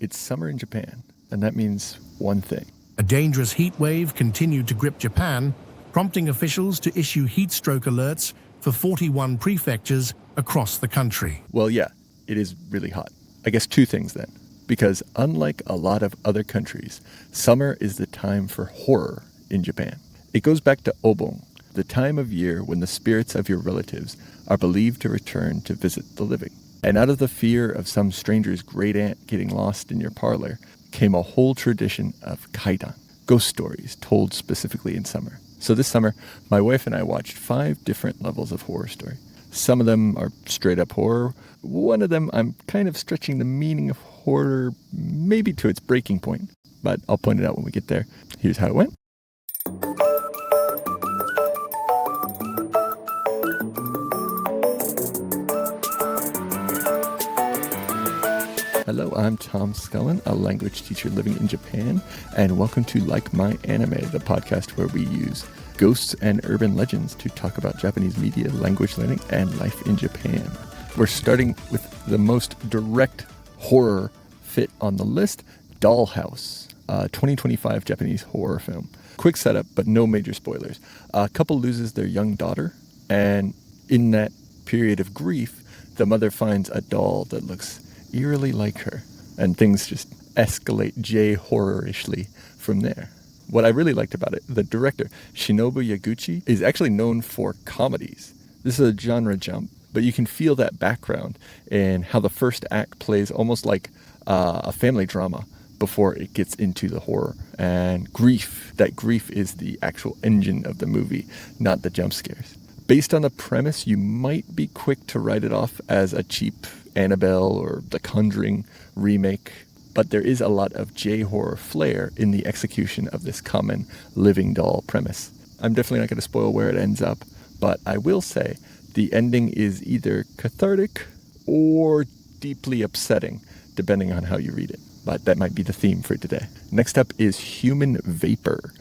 It's summer in Japan, and that means one thing. A dangerous heat wave continued to grip Japan, prompting officials to issue heat stroke alerts for 41 prefectures across the country. Well, yeah, it is really hot. I guess two things then. Because unlike a lot of other countries, summer is the time for horror in Japan. It goes back to Obon, the time of year when the spirits of your relatives are believed to return to visit the living. And out of the fear of some stranger's great aunt getting lost in your parlor came a whole tradition of kaidan, ghost stories told specifically in summer. So this summer, my wife and I watched 5 different levels of horror story. Some of them are straight up horror. One of them, I'm kind of stretching the meaning of horror maybe to its breaking point, but I'll point it out when we get there. Here's how it went. Hello, I'm Tom Scullin, a language teacher living in Japan, and welcome to Like My Anime, the podcast where we use ghosts and urban legends to talk about Japanese media, language learning, and life in Japan. We're starting with the most direct horror fit on the list, Dollhouse, a 2025 Japanese horror film. Quick setup, but no major spoilers. A couple loses their young daughter, and in that period of grief, the mother finds a doll that looks eerily like her, and things just escalate J-horrorishly from there. What I really liked about it, the director, Shinobu Yaguchi, is actually known for comedies. This is a genre jump, but you can feel that background in how the first act plays almost like a family drama before it gets into the horror. And grief, that grief is the actual engine of the movie, not the jump scares. Based on the premise, you might be quick to write it off as a cheap Annabelle or The Conjuring remake, but there is a lot of J-horror flair in the execution of this common living doll premise. I'm definitely not going to spoil where it ends up, but I will say the ending is either cathartic or deeply upsetting, depending on how you read it. But that might be the theme for today. Next up is Human Vapor.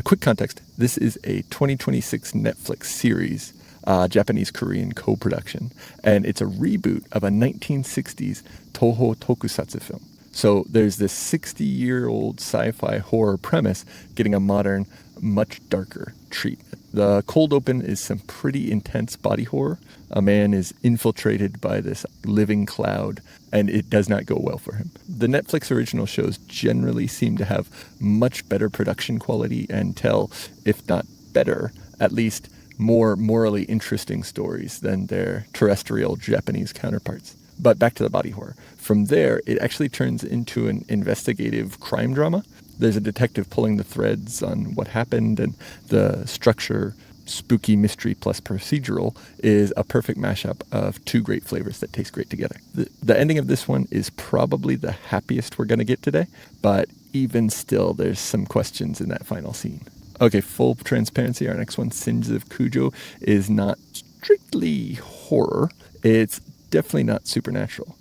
Quick context, this is a 2026 Netflix series, Japanese-Korean co-production, and it's a reboot of a 1960s Toho Tokusatsu film. So there's this 60-year-old sci-fi horror premise getting a modern, much darker treatment. The cold open is some pretty intense body horror. A man is infiltrated by this living cloud, and it does not go well for him. The Netflix original shows generally seem to have much better production quality and tell, if not better, at least more morally interesting stories than their terrestrial Japanese counterparts. But back to the body horror. From there, it actually turns into an investigative crime drama. There's a detective pulling the threads on what happened, and the structure, spooky mystery plus procedural, is a perfect mashup of two great flavors that taste great together. The ending of this one is probably the happiest we're going to get today, but even still, there's some questions in that final scene. Okay, full transparency, our next one, Sins of Kujo, is not strictly horror. It's definitely not supernatural.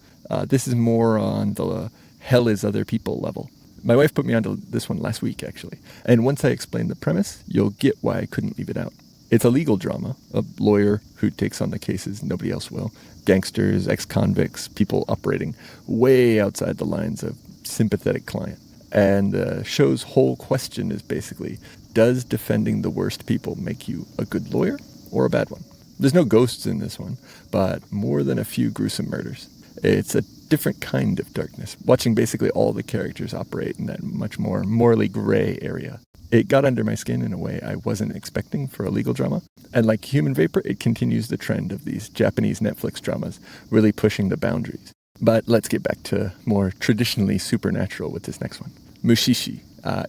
This is more on the hell is other people level. My wife put me onto this one last week, actually. And once I explain the premise, you'll get why I couldn't leave it out. It's a legal drama, a lawyer who takes on the cases nobody else will. Gangsters, ex-convicts, people operating way outside the lines of sympathetic client. And the show's whole question is basically, does defending the worst people make you a good lawyer or a bad one? There's no ghosts in this one, but more than a few gruesome murders. It's a different kind of darkness, watching basically all the characters operate in that much more morally gray area. It got under my skin in a way I wasn't expecting for a legal drama. And like Human Vapor, it continues the trend of these Japanese Netflix dramas, really pushing the boundaries. But let's get back to more traditionally supernatural with this next one. Mushishi.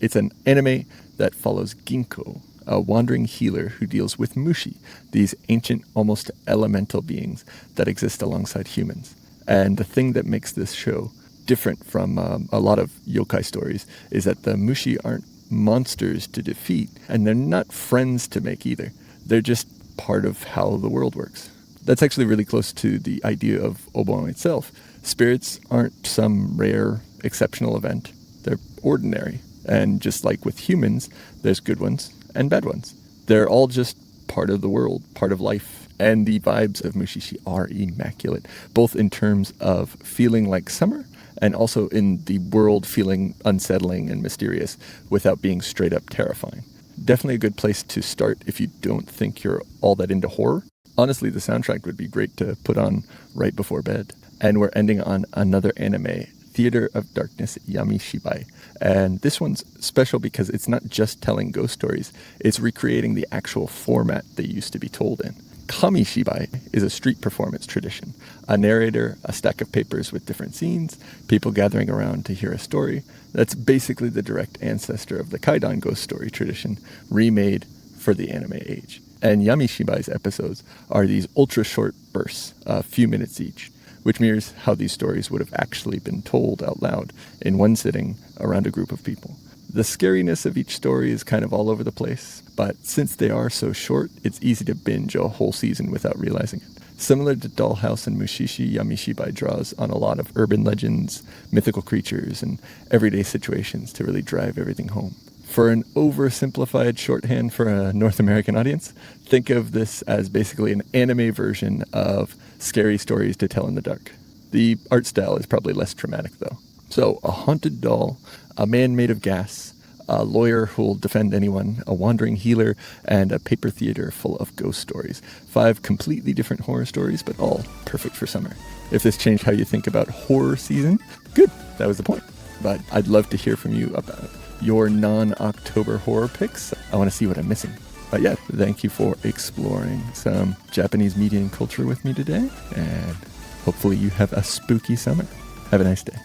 It's an anime that follows Ginkgo, a wandering healer who deals with mushi, these ancient, almost elemental beings that exist alongside humans. And the thing that makes this show different from a lot of yokai stories is that the mushi aren't monsters to defeat, and they're not friends to make either. They're just part of how the world works. That's actually really close to the idea of Obon itself. Spirits aren't some rare, exceptional event. They're ordinary. And just like with humans, there's good ones and bad ones. They're all just part of the world, part of life. And the vibes of Mushishi are immaculate, both in terms of feeling like summer and also in the world feeling unsettling and mysterious without being straight up terrifying. Definitely a good place to start if you don't think you're all that into horror. Honestly, the soundtrack would be great to put on right before bed. And we're ending on another anime, Theater of Darkness, Yami Shibai. And this one's special because it's not just telling ghost stories, it's recreating the actual format they used to be told in. Kamishibai is a street performance tradition. A narrator, a stack of papers with different scenes, people gathering around to hear a story. That's basically the direct ancestor of the kaidan ghost story tradition, remade for the anime age. And Yami Shibai's episodes are these ultra-short bursts, a few minutes each, which mirrors how these stories would have actually been told out loud in one sitting around a group of people. The scariness of each story is kind of all over the place, but since they are so short, it's easy to binge a whole season without realizing it. Similar to Dollhouse and Mushishi, Yami Shibai draws on a lot of urban legends, mythical creatures, and everyday situations to really drive everything home. For an oversimplified shorthand for a North American audience, think of this as basically an anime version of scary stories to tell in the dark. The art style is probably less dramatic, though. So, a haunted doll, a man made of gas, a lawyer who will defend anyone, a wandering healer, and a paper theater full of ghost stories. 5 completely different horror stories, but all perfect for summer. If this changed how you think about horror season, good, that was the point. But I'd love to hear from you about your non-October horror picks. I want to see what I'm missing. But yeah, thank you for exploring some Japanese media and culture with me today, and hopefully you have a spooky summer. Have a nice day.